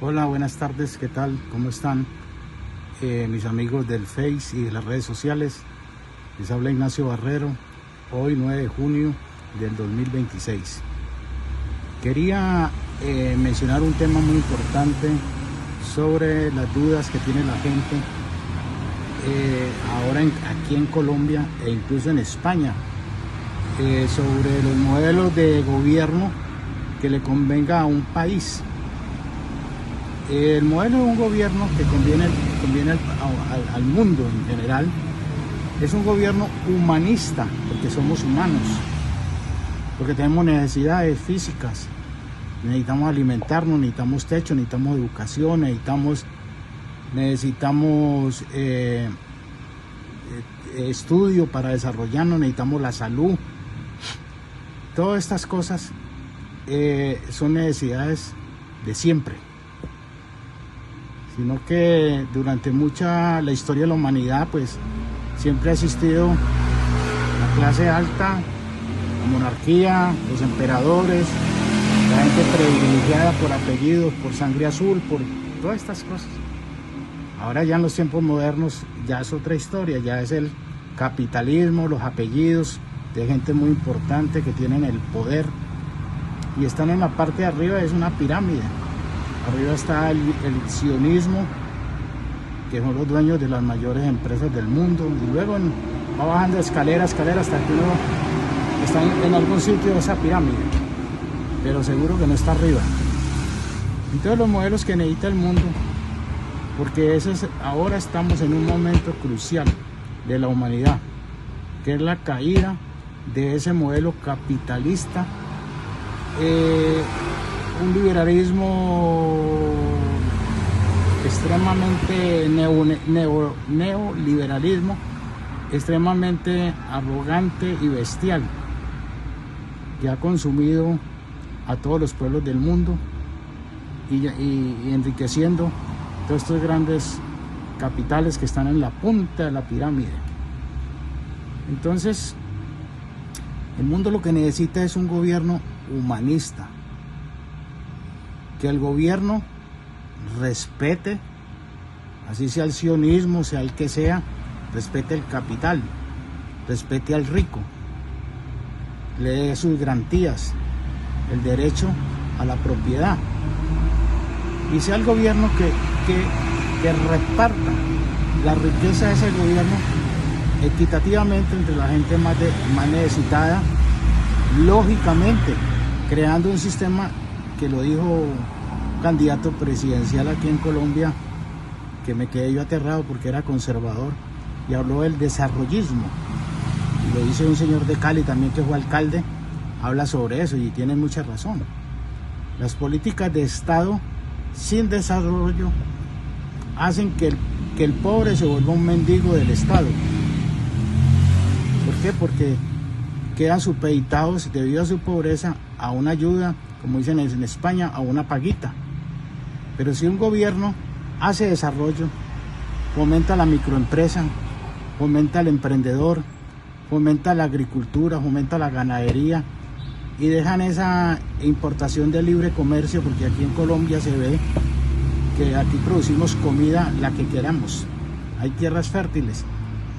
Hola, buenas tardes, ¿qué tal? ¿Cómo están mis amigos del Face y de las redes sociales? Les habla Ignacio Barrero, hoy 9 de junio del 2026. Quería mencionar un tema muy importante sobre las dudas que tiene la gente ahora aquí en Colombia e incluso en España sobre los modelos de gobierno que le convenga a un país. El modelo de un gobierno que conviene al mundo en general es un gobierno humanista, porque somos humanos, porque tenemos necesidades físicas, necesitamos alimentarnos, necesitamos techo, necesitamos educación, necesitamos estudio para desarrollarnos, necesitamos la salud. Todas estas cosas son necesidades de siempre, sino que durante la historia de la humanidad pues siempre ha existido la clase alta, la monarquía, los emperadores, la gente privilegiada por apellidos, por sangre azul, por todas estas cosas. Ahora ya en los tiempos modernos ya es otra historia, ya es el capitalismo, los apellidos de gente muy importante que tienen el poder y están en la parte de arriba, es una pirámide. Arriba está el sionismo, que son los dueños de las mayores empresas del mundo, y luego va bajando escalera hasta que uno está en algún sitio de esa pirámide, pero seguro que no está arriba. Entonces los modelos que necesita el mundo, porque ahora estamos en un momento crucial de la humanidad, que es la caída de ese modelo capitalista, un liberalismo extremadamente neoliberalismo extremadamente arrogante y bestial, que ha consumido a todos los pueblos del mundo y enriqueciendo todos estos grandes capitales que están en la punta de la pirámide. Entonces el mundo lo que necesita es un gobierno humanista, que el gobierno respete, así sea el sionismo, sea el que sea, respete el capital, respete al rico, le dé sus garantías, el derecho a la propiedad, y sea el gobierno que reparta la riqueza de ese gobierno equitativamente entre la gente más necesitada, lógicamente creando un sistema, que lo dijo un candidato presidencial aquí en Colombia, que me quedé yo aterrado porque era conservador, y habló del desarrollismo, y lo dice un señor de Cali también que fue alcalde, habla sobre eso y tiene mucha razón. Las políticas de Estado sin desarrollo hacen que el pobre se vuelva un mendigo del Estado. ¿Por qué? Porque quedan supeditados debido a su pobreza a una ayuda, como dicen en España, a una paguita. Pero si un gobierno hace desarrollo, fomenta la microempresa, fomenta al emprendedor, fomenta la agricultura, fomenta la ganadería, y dejan esa importación de libre comercio, porque aquí en Colombia se ve que aquí producimos comida la que queramos, hay tierras fértiles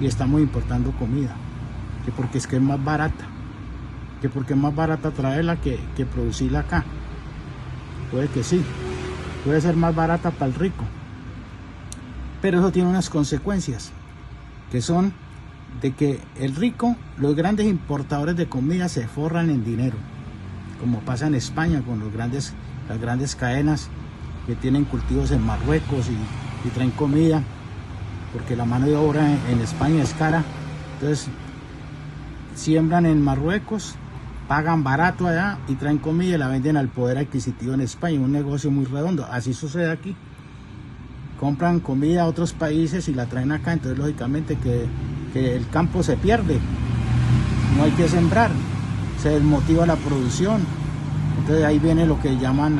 y estamos importando comida, que porque es más barata, que porque es más barata traerla que producirla acá. Puede que sí, puede ser más barata para el rico, pero eso tiene unas consecuencias, que son de que el rico, los grandes importadores de comida se forran en dinero, como pasa en España con las grandes cadenas que tienen cultivos en Marruecos y traen comida, porque la mano de obra en España es cara. Entonces siembran en Marruecos, pagan barato allá y traen comida y la venden al poder adquisitivo en España, un negocio muy redondo. Así sucede aquí, compran comida a otros países y la traen acá, entonces lógicamente que el campo se pierde, no hay que sembrar, se desmotiva la producción, entonces ahí viene lo que llaman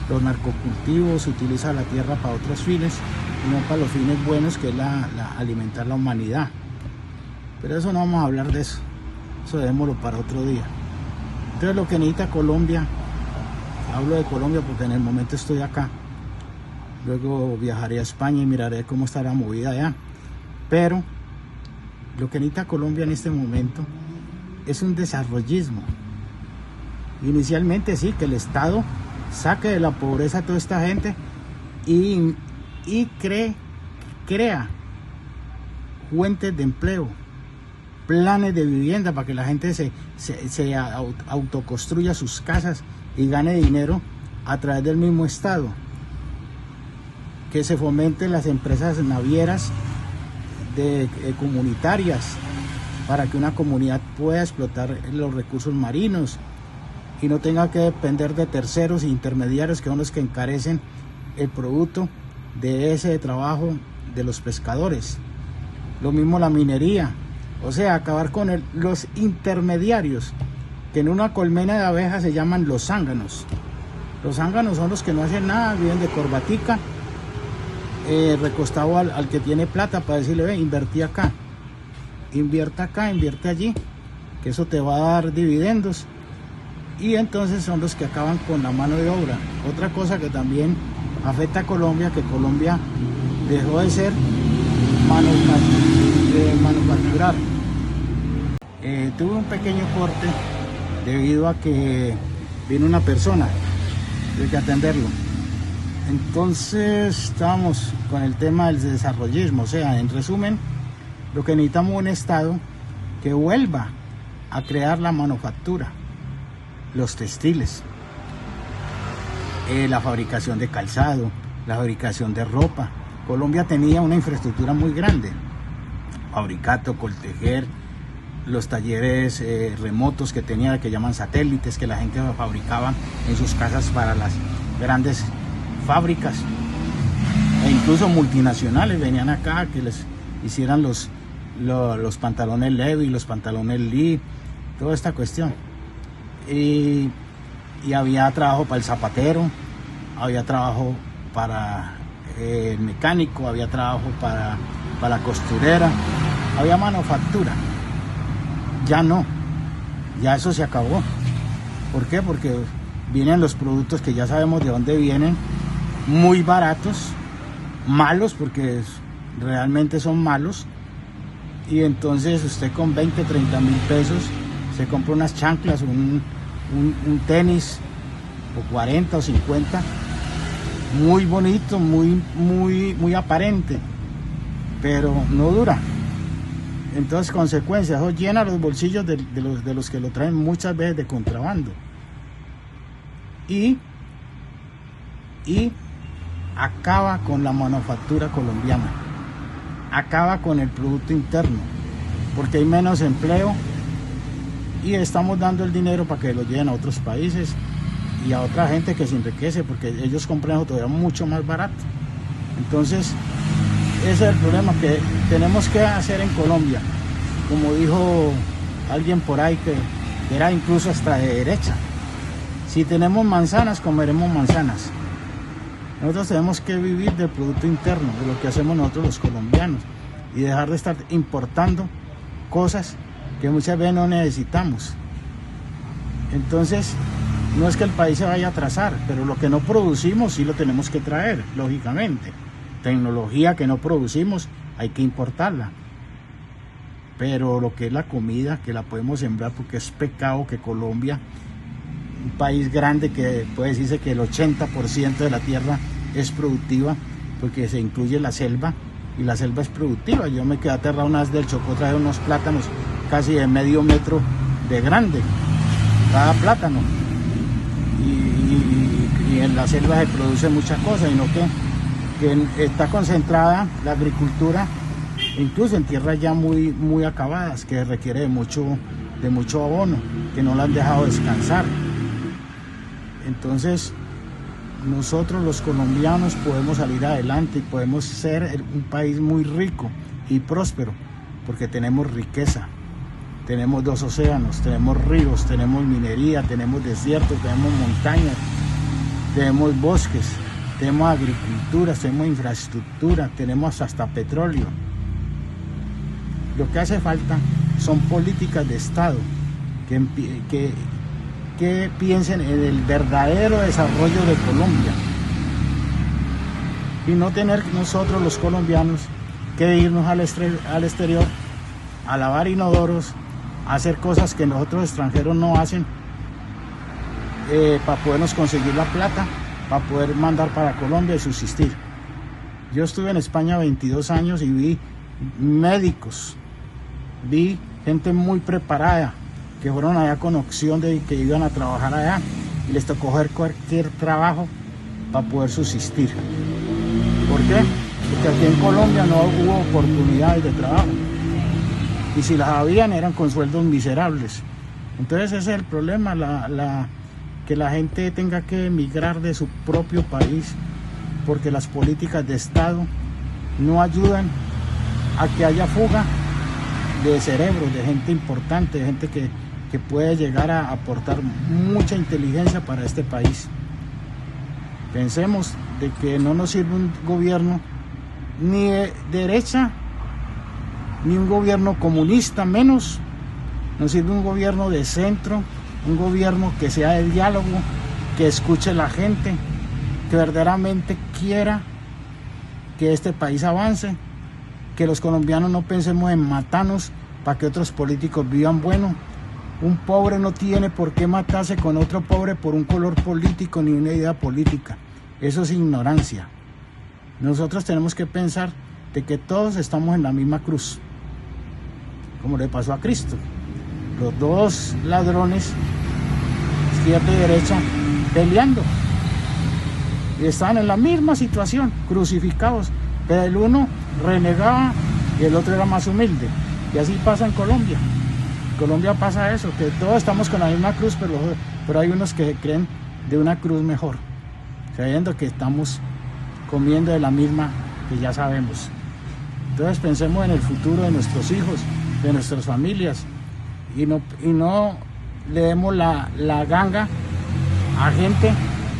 los narcocultivos, se utiliza la tierra para otros fines, no para los fines buenos, que es alimentar la humanidad. Pero eso no vamos a hablar de eso dejémoslo para otro día. Entonces lo que necesita Colombia, hablo de Colombia porque en el momento estoy acá, luego viajaré a España y miraré cómo está la movida allá. Pero lo que necesita Colombia en este momento es un desarrollismo. Inicialmente sí, que el Estado saque de la pobreza a toda esta gente y crea fuentes de empleo, planes de vivienda para que la gente se autoconstruya sus casas y gane dinero a través del mismo Estado. Que se fomenten las empresas navieras comunitarias para que una comunidad pueda explotar los recursos marinos y no tenga que depender de terceros e intermediarios que son los que encarecen el producto de ese trabajo de los pescadores. Lo mismo la minería, o sea, acabar con los intermediarios, que en una colmena de abejas se llaman los zánganos. Los zánganos son los que no hacen nada, viven de corbatica, recostado al que tiene plata para decirle, ve, invertí acá, invierte allí, que eso te va a dar dividendos. Y entonces son los que acaban con la mano de obra. Otra cosa que también afecta a Colombia, que Colombia dejó de ser manufacturar. Tuve un pequeño corte debido a que vino una persona, tuve que atenderlo. Entonces estábamos con el tema del desarrollismo, o sea, en resumen, lo que necesitamos es un Estado que vuelva a crear la manufactura, los textiles, la fabricación de calzado, la fabricación de ropa. Colombia tenía una infraestructura muy grande, Fabricato, Coltejer, los talleres remotos que tenía, que llaman satélites, que la gente fabricaba en sus casas para las grandes fábricas, e incluso multinacionales venían acá que les hicieran los pantalones Levi, los pantalones Lee, toda esta cuestión. Y había trabajo para el zapatero, había trabajo para el mecánico, había trabajo para la costurera, había manufactura. Ya no, ya eso se acabó. ¿Por qué? Porque vienen los productos que ya sabemos de dónde vienen, muy baratos, malos, porque realmente son malos, y entonces usted con 20, 30 mil pesos se compra unas chanclas, un tenis, o 40 o 50, muy bonito, muy aparente, pero no dura. Entonces, consecuencias, eso llena los bolsillos de los que lo traen muchas veces de contrabando. Y acaba con la manufactura colombiana, acaba con el Producto Interno, porque hay menos empleo y estamos dando el dinero para que lo lleven a otros países y a otra gente que se enriquece, porque ellos compran todavía mucho más barato. Entonces, ese es el problema que tenemos que hacer en Colombia. Como dijo alguien por ahí que era incluso hasta de derecha, si tenemos manzanas, comeremos manzanas. Nosotros tenemos que vivir del Producto Interno, de lo que hacemos nosotros los colombianos, y dejar de estar importando cosas que muchas veces no necesitamos. Entonces, no es que el país se vaya a atrasar, pero lo que no producimos sí lo tenemos que traer, lógicamente. Tecnología que no producimos hay que importarla, pero lo que es la comida, que la podemos sembrar, porque es pecado que Colombia, un país grande que puede decirse que el 80% de la tierra es productiva, porque se incluye la selva, y la selva es productiva. Yo me quedé aterrado una vez del Chocó, traje unos plátanos casi de medio metro de grande cada plátano, y en la selva se produce muchas cosas, sino que está concentrada la agricultura, incluso en tierras ya muy acabadas, que requiere de mucho abono, que no la han dejado descansar. Entonces, nosotros los colombianos podemos salir adelante y podemos ser un país muy rico y próspero, porque tenemos riqueza, tenemos 2 océanos, tenemos ríos, tenemos minería, tenemos desiertos, tenemos montañas, tenemos bosques, tenemos agricultura, tenemos infraestructura, tenemos hasta petróleo. Lo que hace falta son políticas de Estado que piensen en el verdadero desarrollo de Colombia. y no tener nosotros los colombianos que irnos al exterior a lavar inodoros, a hacer cosas que nosotros extranjeros no hacen, para podernos conseguir la plata, para poder mandar para Colombia y subsistir. Yo estuve en España 22 años y vi médicos, vi gente muy preparada que fueron allá con opción de que iban a trabajar allá y les tocó coger cualquier trabajo para poder subsistir. ¿Por qué? Porque aquí en Colombia no hubo oportunidades de trabajo y si las habían eran con sueldos miserables. Entonces ese es el problema, que la gente tenga que emigrar de su propio país porque las políticas de Estado no ayudan a que haya fuga de cerebros, de gente importante, de gente que puede llegar a aportar mucha inteligencia para este país. Pensemos de que no nos sirve un gobierno ni de derecha, ni un gobierno comunista, menos nos sirve un gobierno de centro, un gobierno que sea de diálogo, que escuche a la gente, que verdaderamente quiera que este país avance, que los colombianos no pensemos en matarnos para que otros políticos vivan bueno. Un pobre no tiene por qué matarse con otro pobre por un color político ni una idea política. Eso es ignorancia. Nosotros tenemos que pensar de que todos estamos en la misma cruz, como le pasó a Cristo. Los dos ladrones, izquierda y derecha, peleando. Y estaban en la misma situación, crucificados. Pero el uno renegaba y el otro era más humilde. Y así pasa en Colombia. En Colombia pasa eso, que todos estamos con la misma cruz, pero hay unos que creen de una cruz mejor, sabiendo que estamos comiendo de la misma que ya sabemos. Entonces pensemos en el futuro de nuestros hijos, de nuestras familias, y no le demos la ganga a gente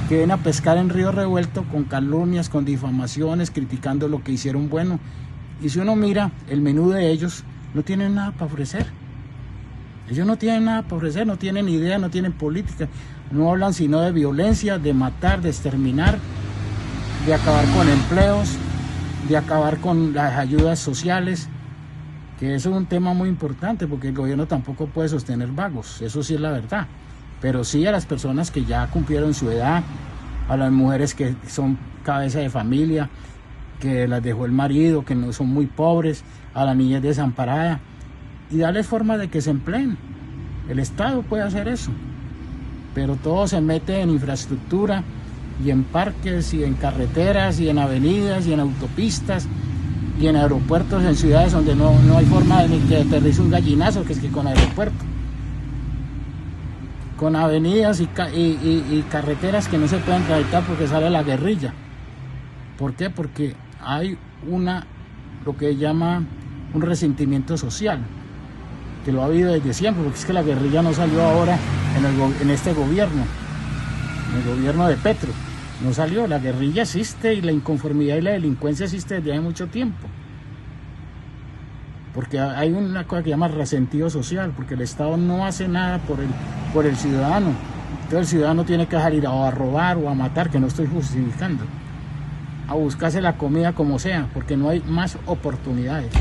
que viene a pescar en río revuelto con calumnias, con difamaciones, criticando lo que hicieron bueno. Y si uno mira el menú de ellos, no tienen nada para ofrecer. Ellos no tienen nada para ofrecer, no tienen idea, no tienen política, no hablan sino de violencia, de matar, de exterminar, de acabar con empleos, de acabar con las ayudas sociales, que eso es un tema muy importante porque el gobierno tampoco puede sostener vagos, eso sí es la verdad, pero sí a las personas que ya cumplieron su edad, a las mujeres que son cabeza de familia, que las dejó el marido, que no son muy pobres, a las niñas desamparadas, y darles forma de que se empleen. El Estado puede hacer eso, pero todo se mete en infraestructura y en parques y en carreteras y en avenidas y en autopistas y en aeropuertos, en ciudades donde no hay forma de ni que aterrice un gallinazo, que es que con aeropuerto, con avenidas y carreteras que no se pueden transitar porque sale la guerrilla. ¿Por qué? Porque hay lo que llama un resentimiento social, que lo ha habido desde siempre, porque es que la guerrilla no salió ahora en este gobierno, en el gobierno de Petro, no salió, la guerrilla existe y la inconformidad y la delincuencia existe desde hace mucho tiempo, porque hay una cosa que llama resentido social, porque el Estado no hace nada por el ciudadano, entonces el ciudadano tiene que dejar ir a robar o a matar, que no estoy justificando, a buscarse la comida como sea, porque no hay más oportunidades.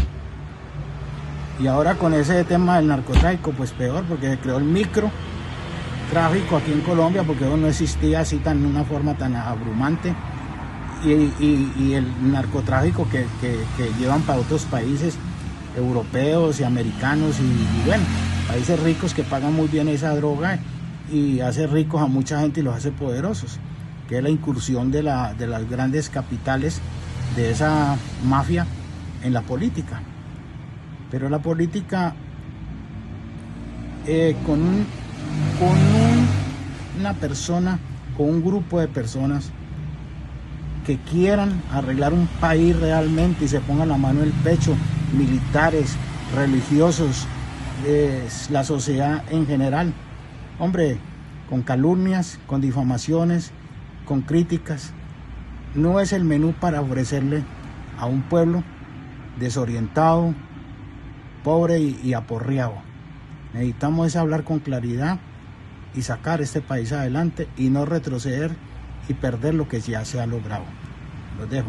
Y ahora con ese tema del narcotráfico, pues peor, porque se creó el microtráfico aquí en Colombia, porque no existía así en una forma tan abrumante, y el narcotráfico que llevan para otros países europeos y americanos y bueno, países ricos que pagan muy bien esa droga y hace ricos a mucha gente y los hace poderosos, que es la incursión de las grandes capitales de esa mafia en la política. Pero la política con una persona, con un grupo de personas que quieran arreglar un país realmente y se pongan la mano en el pecho, militares, religiosos, la sociedad en general, hombre, con calumnias, con difamaciones, con críticas, no es el menú para ofrecerle a un pueblo desorientado, pobre y aporreado. Necesitamos es hablar con claridad y sacar este país adelante y no retroceder y perder lo que ya se ha logrado. Los dejo.